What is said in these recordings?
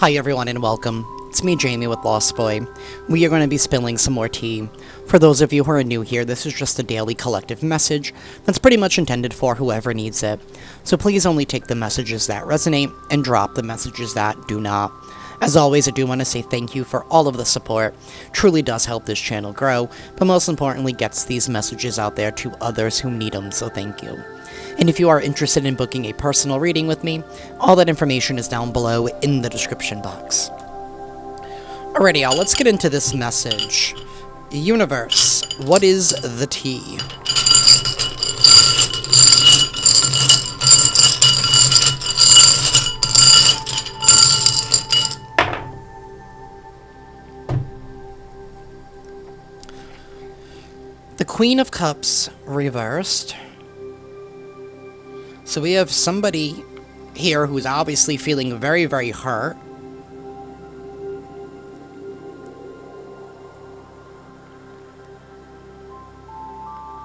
Hi everyone and welcome. It's me, Jamie, with Lost Boy. We are going to be spilling some more tea. For those of you who are new here, this is just a daily collective message that's pretty much intended for whoever needs it. So please only take the messages that resonate and drop the messages that do not. As always, I do want to say thank you for all of the support. Truly does help this channel grow, but most importantly gets these messages out there to others who need them, so thank you. And if you are interested in booking a personal reading with me, all that information is down below in the description box. Alrighty y'all, let's get into this message. Universe, what is the tea? The Queen of Cups reversed. So we have somebody here who's obviously feeling very, very hurt.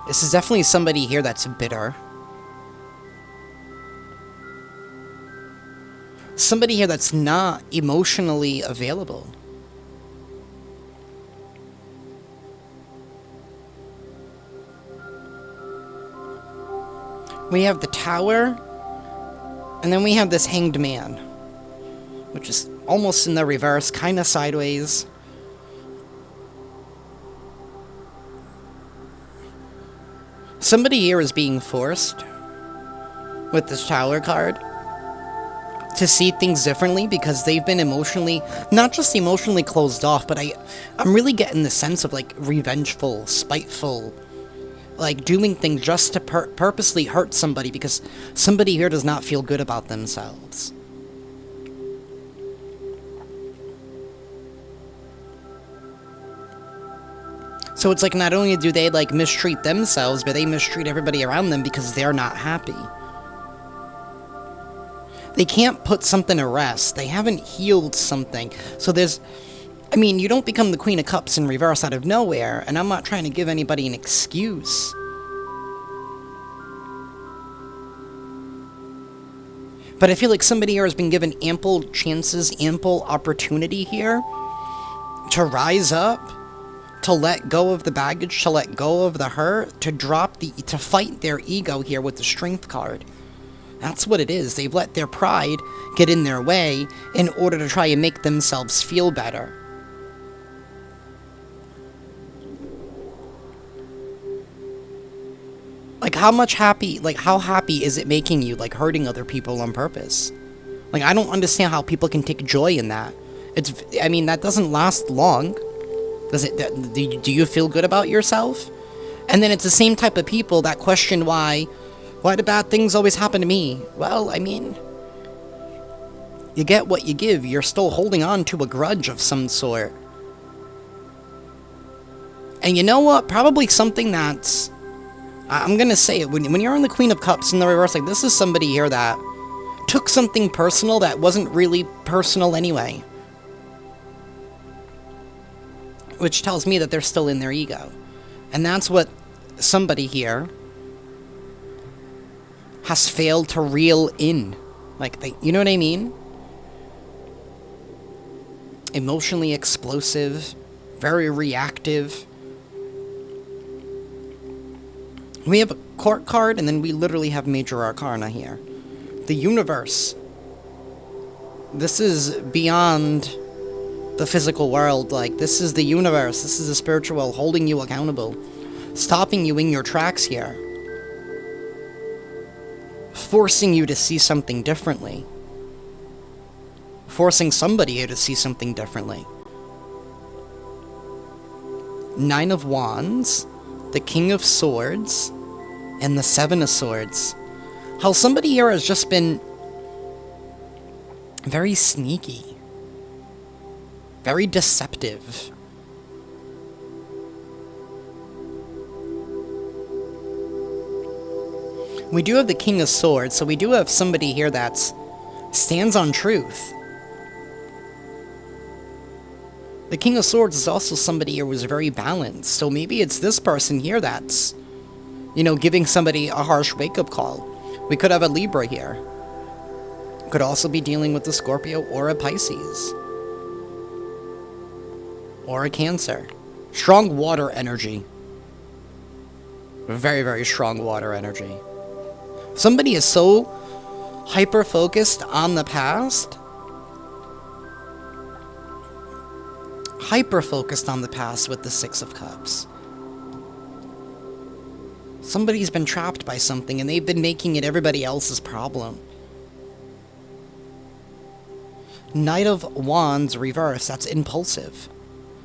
This is definitely somebody here that's bitter. Somebody here that's not emotionally available. We have the Tower, and then we have this Hanged Man, which is almost in the reverse, kind of sideways. Somebody here is being forced, with this Tower card, to see things differently because they've been emotionally, not just emotionally closed off, but I'm really getting the sense of, like, revengeful, spiteful, like, doing things just to purposely hurt somebody because somebody here does not feel good about themselves. So it's like not only do they, like, mistreat themselves, but they mistreat everybody around them because they're not happy. They can't put something to rest. They haven't healed something. So there's... I mean, you don't become the Queen of Cups in reverse out of nowhere, and I'm not trying to give anybody an excuse. But I feel like somebody here has been given ample chances, ample opportunity here to rise up, to let go of the baggage, to let go of the hurt, to fight their ego here with the Strength card. That's what it is. They've let their pride get in their way in order to try and make themselves feel better. Like, how happy is it making you, like, hurting other people on purpose? Like, I don't understand how people can take joy in that. I mean, that doesn't last long. Does it? Do you feel good about yourself? And then it's the same type of people that question why do bad things always happen to me? Well, I mean, you get what you give. You're still holding on to a grudge of some sort. And you know what? Probably something that's... I'm gonna say it, when you're on the Queen of Cups in the reverse, like, this is somebody here that took something personal that wasn't really personal anyway. Which tells me that they're still in their ego. And that's what somebody here has failed to reel in. Like, you know what I mean? Emotionally explosive, very reactive. We have a Court card, and then we literally have Major Arcana here. The Universe. This is beyond the physical world. Like, this is the universe. This is the spiritual holding you accountable. Stopping you in your tracks here. Forcing you to see something differently. Forcing somebody here to see something differently. Nine of Wands. The King of Swords, and the Seven of Swords. How somebody here has just been very sneaky. Very deceptive. We do have the King of Swords, so we do have somebody here that stands on truth. The King of Swords is also somebody here who's very balanced, so maybe it's this person here that's, you know, giving somebody a harsh wake-up call. We could have a Libra here. Could also be dealing with a Scorpio or a Pisces. Or a Cancer. Strong water energy. Very, very strong water energy. Somebody is so hyper-focused on the past. Hyper-focused on the past with the Six of Cups. Somebody's been trapped by something and they've been making it everybody else's problem. Knight of Wands reverse, that's impulsive.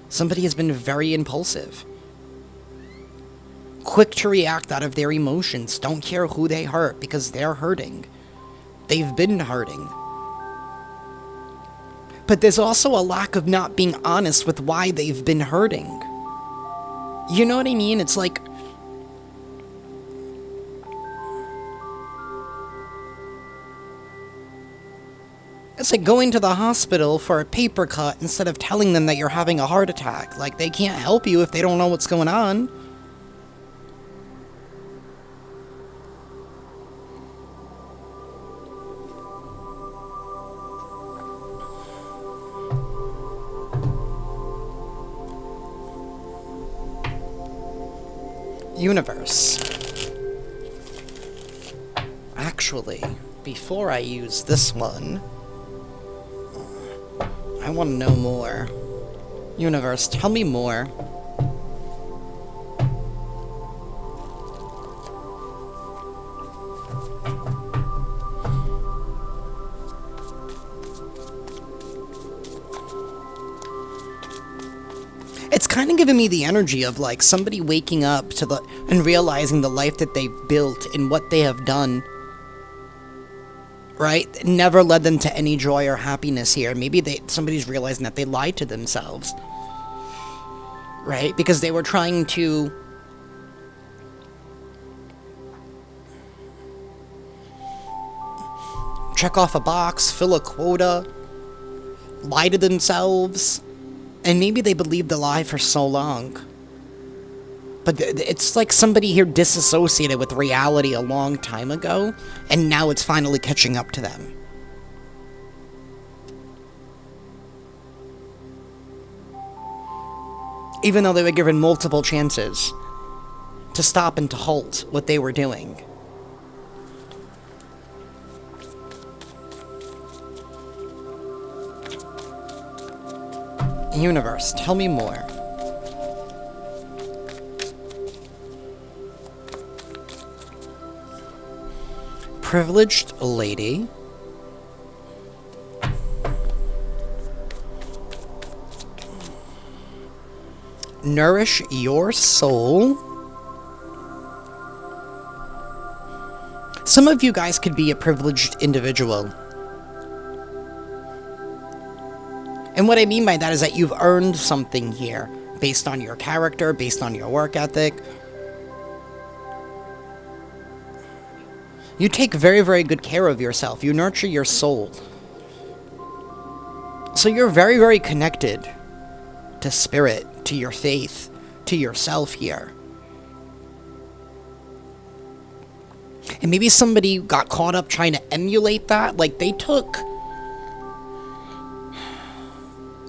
Somebody has been very impulsive. Quick to react out of their emotions, don't care who they hurt because they're hurting. They've been hurting. But there's also a lack of not being honest with why they've been hurting. You know what I mean? It's like... It's like going to the hospital for a paper cut instead of telling them that you're having a heart attack. Like, they can't help you if they don't know what's going on. Universe. Actually, before I use this one, I want to know more. Universe, tell me more. It's kind of giving me the energy of like somebody waking up to the and realizing the life that they've built and what they have done, right? Never led them to any joy or happiness here. Maybe somebody's realizing that they lied to themselves, right? Because they were trying to check off a box, fill a quota, lie to themselves. And maybe they believed the lie for so long. But it's like somebody here disassociated with reality a long time ago, and now it's finally catching up to them. Even though they were given multiple chances to stop and to halt what they were doing. Universe, tell me more. Privileged lady. Nourish your soul. Some of you guys could be a privileged individual. And what I mean by that is that you've earned something here, based on your character, based on your work ethic. You take very, very good care of yourself. You nurture your soul. So you're very, very connected to spirit, to your faith, to yourself here. And maybe somebody got caught up trying to emulate that, like they took...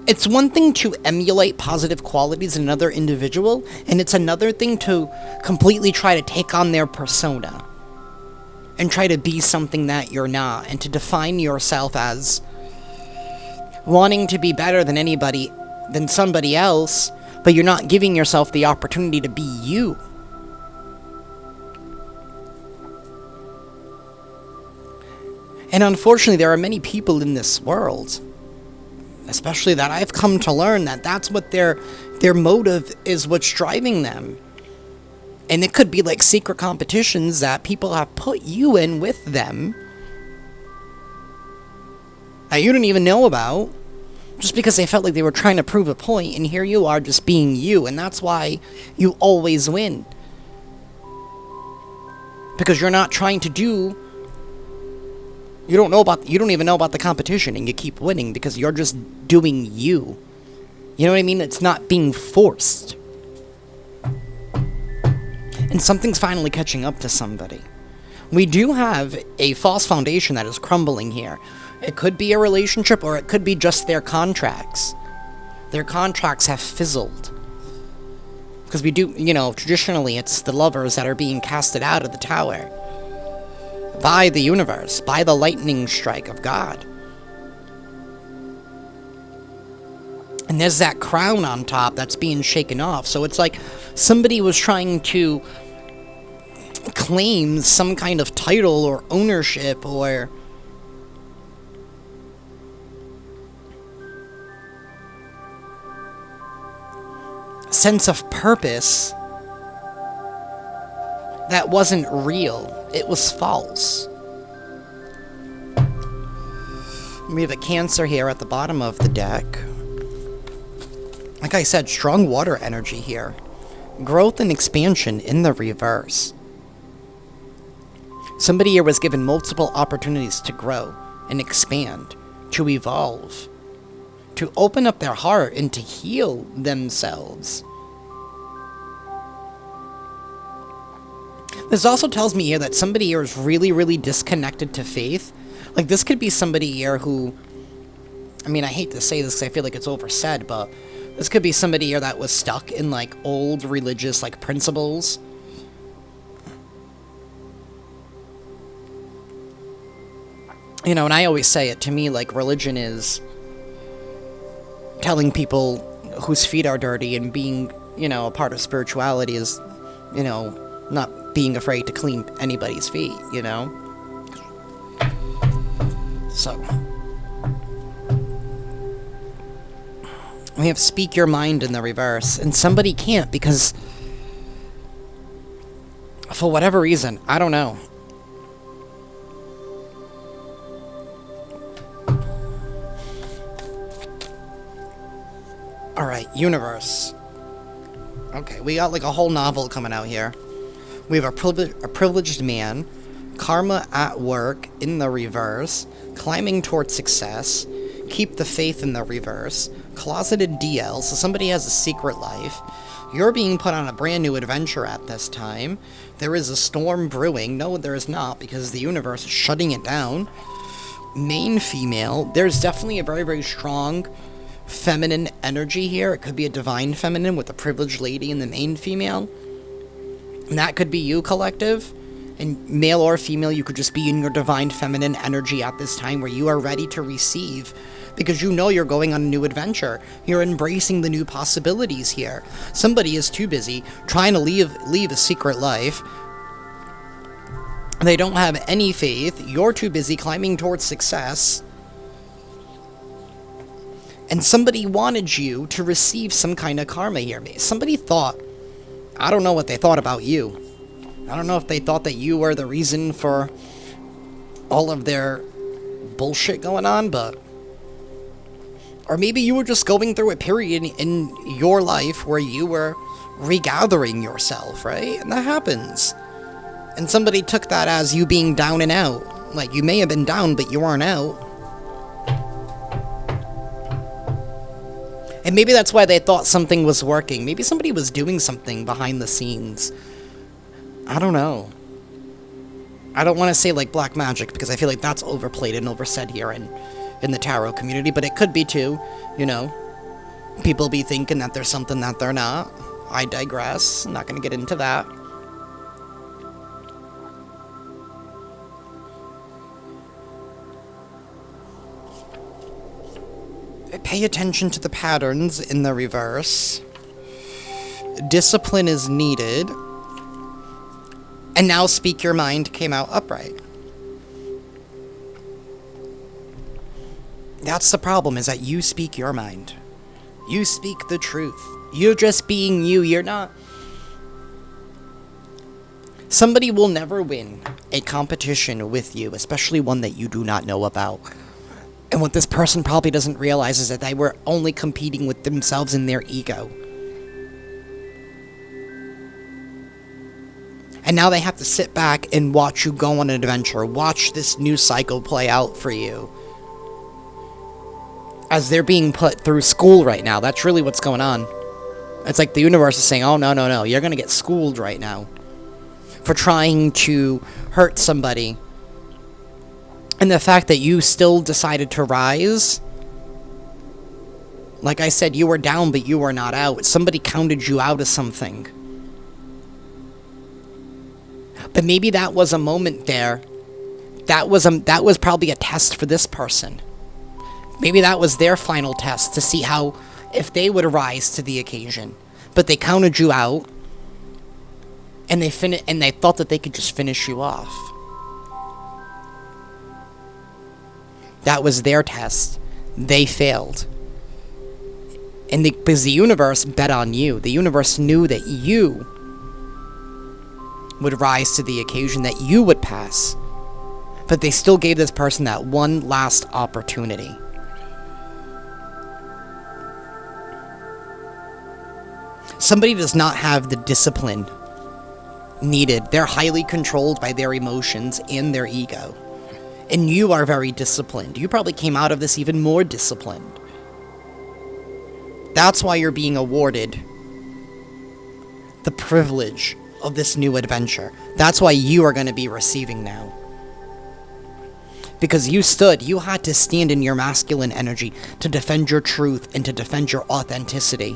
It's one thing to emulate positive qualities in another individual, and it's another thing to completely try to take on their persona. And try to be something that you're not, and to define yourself as wanting to be better than anybody, than somebody else, but you're not giving yourself the opportunity to be you. And unfortunately, there are many people in this world, especially that I've come to learn that that's what their motive is, what's driving them. And it could be like secret competitions that people have put you in with them that you didn't even know about, just because they felt like they were trying to prove a point, and here you are just being you, and that's why you always win. Because you're not trying to do... You don't even know about the competition, and you keep winning because you're just doing you. You know what I mean? It's not being forced. And something's finally catching up to somebody. We do have a false foundation that is crumbling here. It could be a relationship, or it could be just their contracts. Their contracts have fizzled. Because we do, traditionally it's the lovers that are being casted out of the tower. By the universe, by the lightning strike of God. And there's that crown on top that's being shaken off. So it's like somebody was trying to claim some kind of title or ownership or sense of purpose that wasn't real. It was false. We have a Cancer here at the bottom of the deck. Like I said, strong water energy here. Growth and expansion in the reverse. Somebody here was given multiple opportunities to grow and expand, to evolve, to open up their heart and to heal themselves. This also tells me here that somebody here is really, really disconnected to faith. Like, this could be somebody here who, I mean, I hate to say this because I feel like it's oversaid, but this could be somebody here that was stuck in, like, old religious, like, principles. And I always say it, to me, like, religion is telling people whose feet are dirty, and being, a part of spirituality is, not being afraid to clean anybody's feet, So, we have speak your mind in the reverse, and somebody can't because, for whatever reason, I don't know. Alright, universe. Okay, we got like a whole novel coming out here. We have a privileged man, karma at work in the reverse, climbing towards success, keep the faith in the reverse, closeted DL, so somebody has a secret life. You're being put on a brand new adventure at this time. There is a storm brewing. No, there is not, because the universe is shutting it down. Main female. There's definitely a very, very strong feminine energy here. It could be a divine feminine with a privileged lady in the main female. And that could be you, collective. And male or female, you could just be in your divine feminine energy at this time where you are ready to receive, because you're going on a new adventure. You're embracing the new possibilities here. Somebody is too busy trying to leave a secret life. They don't have any faith. You're too busy climbing towards success. And somebody wanted you to receive some kind of karma here. Somebody thought, I don't know what they thought about you. I don't know if they thought that you were the reason for all of their bullshit going on, but... Or maybe you were just going through a period in your life where you were regathering yourself, right? And that happens. And somebody took that as you being down and out. Like, you may have been down, but you aren't out. And maybe that's why they thought something was working. Maybe somebody was doing something behind the scenes. I don't know. I don't want to say, like, black magic, because I feel like that's overplayed and oversaid here in the tarot community, but it could be too, People be thinking that there's something that they're not. I digress. I'm not going to get into that. Pay attention to the patterns in the reverse. Discipline is needed. And now speak your mind came out upright. That's the problem, is that you speak your mind. You speak the truth. You're just being you. You're not... Somebody will never win a competition with you, especially one that you do not know about. And what this person probably doesn't realize is that they were only competing with themselves and their ego. And now they have to sit back and watch you go on an adventure. Watch this new cycle play out for you. As they're being put through school right now. That's really what's going on. It's like the universe is saying, oh, no. You're going to get schooled right now. For trying to hurt somebody. And the fact that you still decided to rise, like I said, you were down, but you were not out. Somebody counted you out of something. But maybe that was a moment there. That was probably a test for this person. Maybe that was their final test to see how, if they would rise to the occasion. But they counted you out, and they thought that they could just finish you off. That was their test. They failed. And because the universe bet on you. The universe knew that you would rise to the occasion, that you would pass. But they still gave this person that one last opportunity. Somebody does not have the discipline needed. They're highly controlled by their emotions and their ego. And you are very disciplined. You probably came out of this even more disciplined. That's why you're being awarded the privilege of this new adventure. That's why you are going to be receiving now. Because you had to stand in your masculine energy to defend your truth and to defend your authenticity.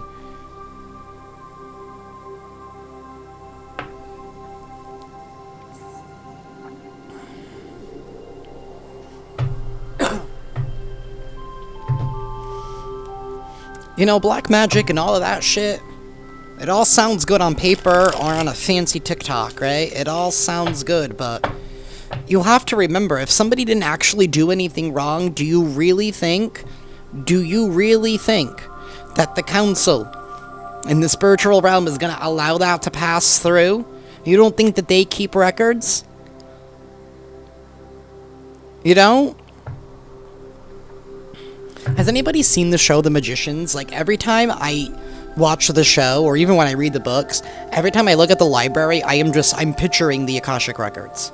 You know, black magic and all of that shit, it all sounds good on paper or on a fancy TikTok, right? It all sounds good, but you have to remember, if somebody didn't actually do anything wrong, do you really think that the council in the spiritual realm is going to allow that to pass through? You don't think that they keep records? You don't? Has anybody seen the show The Magicians? Like, every time I watch the show, or even when I read the books, every time I look at the library, I'm picturing the Akashic Records.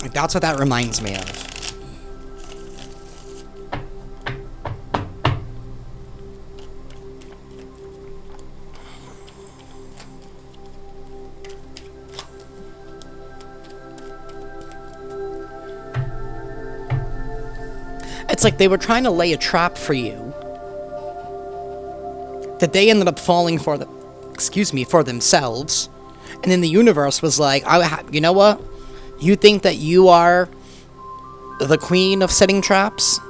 Like, that's what that reminds me of. It's like they were trying to lay a trap for you that they ended up falling for for themselves. And then the universe was like, you know what? You think that you are the queen of setting traps?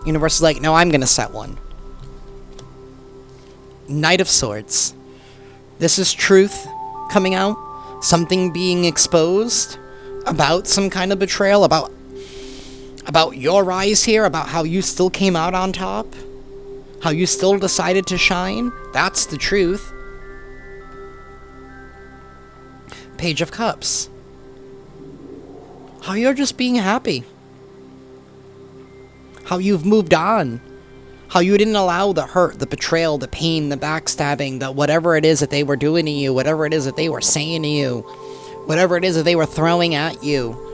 Universe is like, no, I'm going to set one. Knight of Swords. This is truth coming out. Something being exposed about some kind of betrayal, about your rise here, about how you still came out on top, how you still decided to shine. That's the truth. Page of Cups. How you're just being happy. How you've moved on. How you didn't allow the hurt, the betrayal, the pain, the backstabbing, the whatever it is that they were doing to you, whatever it is that they were saying to you, whatever it is that they were throwing at you.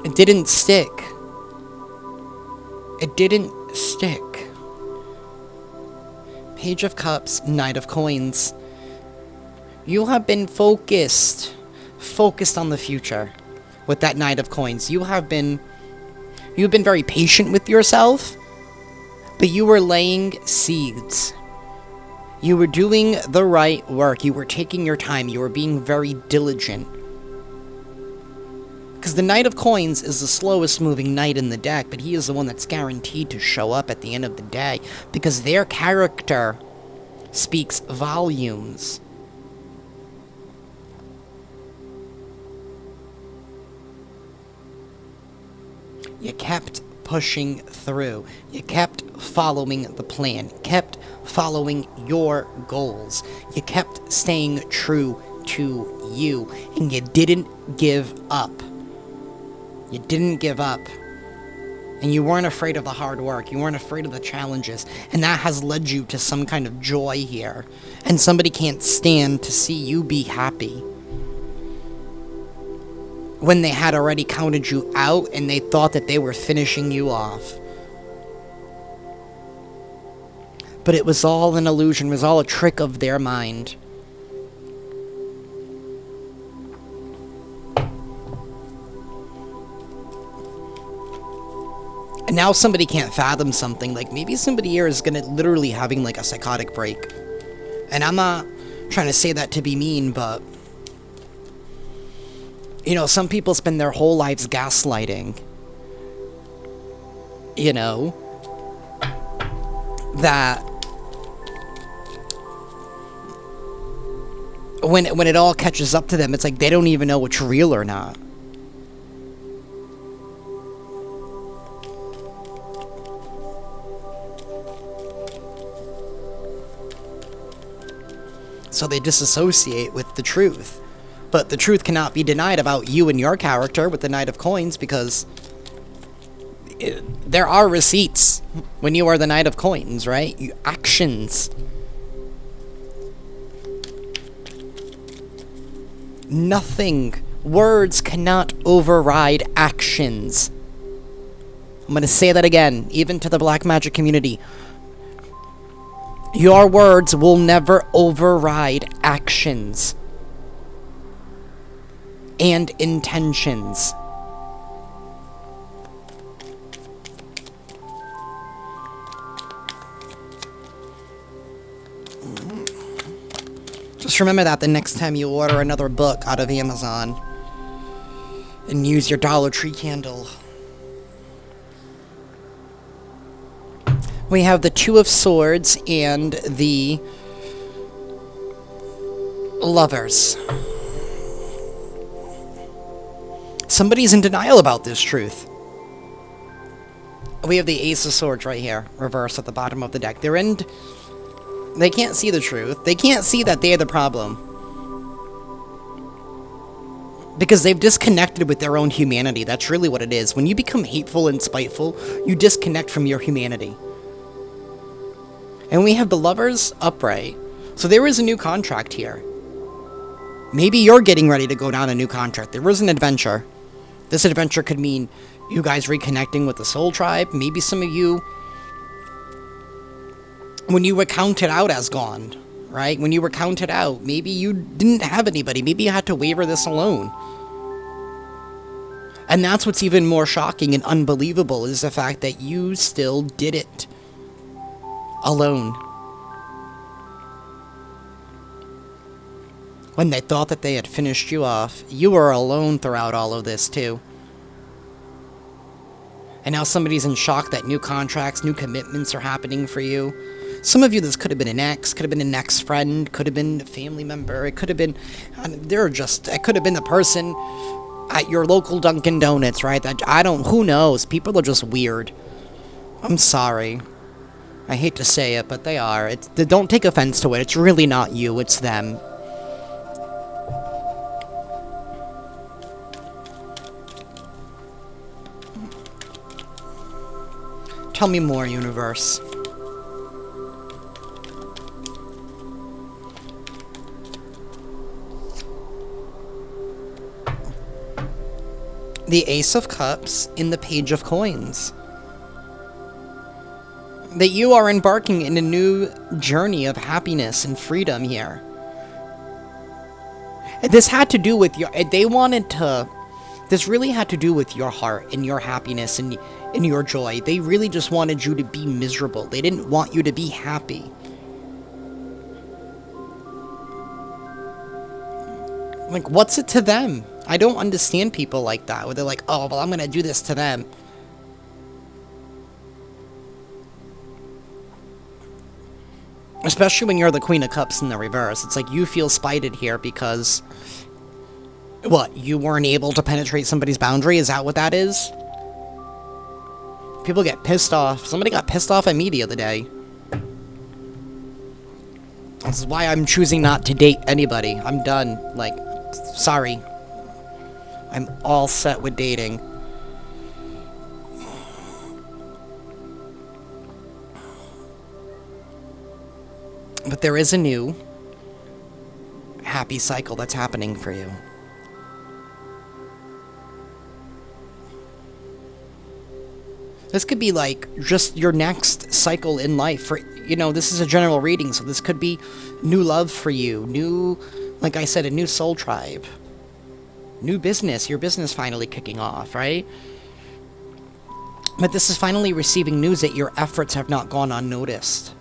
It didn't stick. It didn't stick. Page of Cups, Knight of Coins. You have been focused on the future with that Knight of Coins. You've been very patient with yourself, but you were laying seeds. You were doing the right work. You were taking your time. You were being very diligent. Because the Knight of Coins is the slowest moving knight in the deck, but he is the one that's guaranteed to show up at the end of the day, because their character speaks volumes. You kept pushing through. You kept following the plan. Kept following your goals. You kept staying true to you, and you didn't give up. You didn't give up. And you weren't afraid of the hard work. You weren't afraid of the challenges. And that has led you to some kind of joy here. And somebody can't stand to see you be happy when they had already counted you out and they thought that they were finishing you off. But it was all an illusion. It was all a trick of their mind. And now somebody can't fathom something. Like, maybe somebody here is gonna literally having, like, a psychotic break. And I'm not trying to say that to be mean, but... You know, some people spend their whole lives gaslighting. You know? That... When it all catches up to them, it's like they don't even know what's real or not. So they disassociate with the truth. But the truth cannot be denied about you and your character with the Knight of Coins, because there are receipts when you are the Knight of Coins, right? Actions. Nothing. Words cannot override actions. I'm going to say that again, even to the black magic community. Your words will never override actions and intentions. Just remember that the next time you order another book out of Amazon and use your Dollar Tree candle. We have the Two of Swords and the Lovers. Somebody's in denial about this truth. We have the Ace of Swords right here, reversed at the bottom of the deck. They can't see the truth. They can't see that they're the problem. Because they've disconnected with their own humanity. That's really what it is. When you become hateful and spiteful, you disconnect from your humanity. And we have the Lovers upright. So there is a new contract here. Maybe you're getting ready to go down a new contract. There is an adventure. This adventure could mean you guys reconnecting with the Soul Tribe. Maybe some of you, when you were counted out as gone, right? When you were counted out, maybe you didn't have anybody. Maybe you had to waver this alone. And that's what's even more shocking and unbelievable, is the fact that you still did it alone. When they thought that they had finished you off, you were alone throughout all of this too. And now somebody's in shock that new contracts, new commitments are happening for you. Some of you, this could have been an ex, could have been an ex-friend, could have been a family member, it could have been, it could have been the person at your local Dunkin' Donuts, right? Who knows? People are just weird. I'm sorry. I hate to say it, but they are. Don't take offense to it. It's really not you, it's them. Tell me more, universe. The Ace of Cups in the Page of Coins. That you are embarking in a new journey of happiness and freedom here. This had to do with this really had to do with your heart and your happiness and your joy. They really just wanted you to be miserable. They didn't want you to be happy. Like, what's it to them? I don't understand people like that, where they're like, oh, well, I'm gonna do this to them. Especially when you're the Queen of Cups in the reverse. It's like you feel spited here because... What, you weren't able to penetrate somebody's boundary? Is that what that is? People get pissed off. Somebody got pissed off at me the other day. This is why I'm choosing not to date anybody. I'm done. Like, sorry. I'm all set with dating. But there is a new happy cycle that's happening for you. This could be like just your next cycle in life. For, you know, this is a general reading, so this could be new love for you. New, like I said, a new soul tribe. New business, your business finally kicking off, right? But this is finally receiving news that your efforts have not gone unnoticed.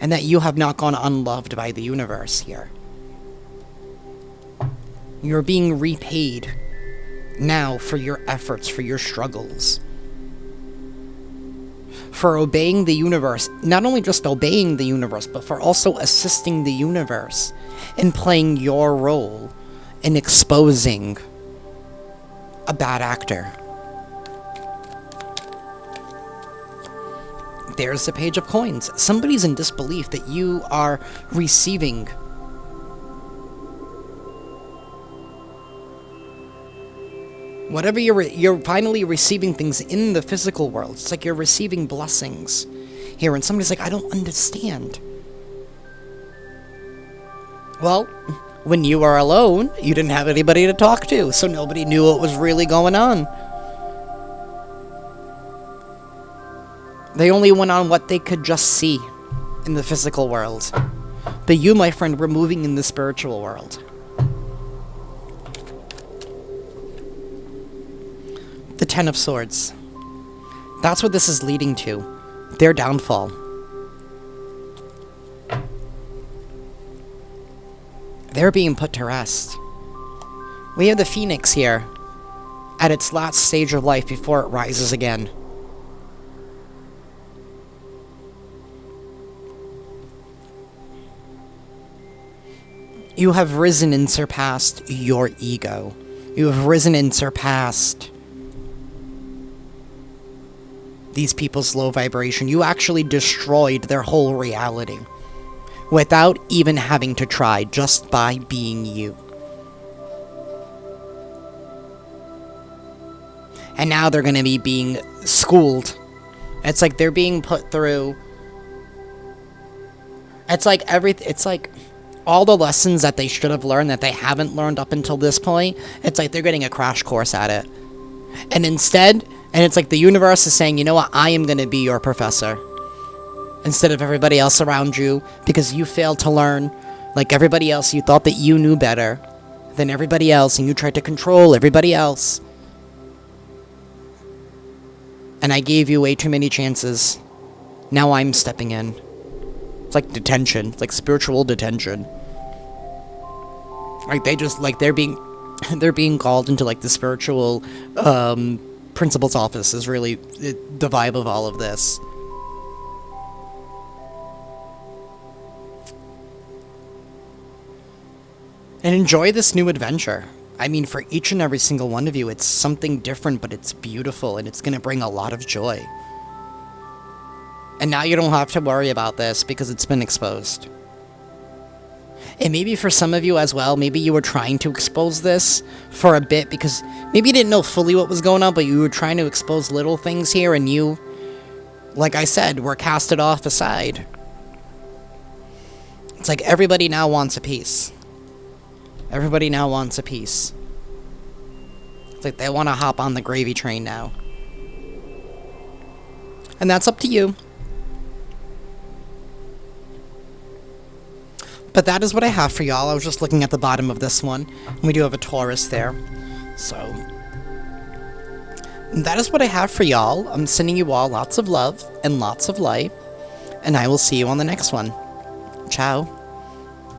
And that you have not gone unloved by the universe here. You're being repaid now for your efforts, for your struggles. For obeying the universe, not only just obeying the universe, but for also assisting the universe in playing your role in exposing a bad actor. There's the Page of Coins. Somebody's in disbelief that you are receiving whatever you're finally receiving things in the physical world. It's like you're receiving blessings here, and somebody's like, I don't understand. Well, when you were alone, you didn't have anybody to talk to, so nobody knew what was really going on. They only went on what they could just see in the physical world. But you, my friend, were moving in the spiritual world. The Ten of Swords. That's what this is leading to. Their downfall. They're being put to rest. We have the Phoenix here, at its last stage of life before it rises again. You have risen and surpassed your ego. You have risen and surpassed these people's low vibration. You actually destroyed their whole reality without even having to try, just by being you. And now they're going to be being schooled. It's like they're being put through. It's like all the lessons that they should have learned that they haven't learned up until this point. It's like they're getting a crash course at it. And instead, and it's like the universe is saying, you know what, I am going to be your professor. Instead of everybody else around you, because you failed to learn. Like everybody else, you thought that you knew better than everybody else, and you tried to control everybody else. And I gave you way too many chances. Now I'm stepping in. It's like detention. It's like spiritual detention. Like they're being called into like the spiritual principal's office is really the vibe of all of this. And enjoy this new adventure. I mean, for each and every single one of you, it's something different, but it's beautiful, and it's going to bring a lot of joy. And now you don't have to worry about this, because it's been exposed. And maybe for some of you as well, maybe you were trying to expose this for a bit, because maybe you didn't know fully what was going on, but you were trying to expose little things here, and you, like I said, were casted off aside. It's like everybody now wants a piece. Everybody now wants a piece. It's like they want to hop on the gravy train now. And that's up to you. But that is what I have for y'all. I was just looking at the bottom of this one. We do have a Taurus there. So that is what I have for y'all. I'm sending you all lots of love and lots of light. And I will see you on the next one. Ciao.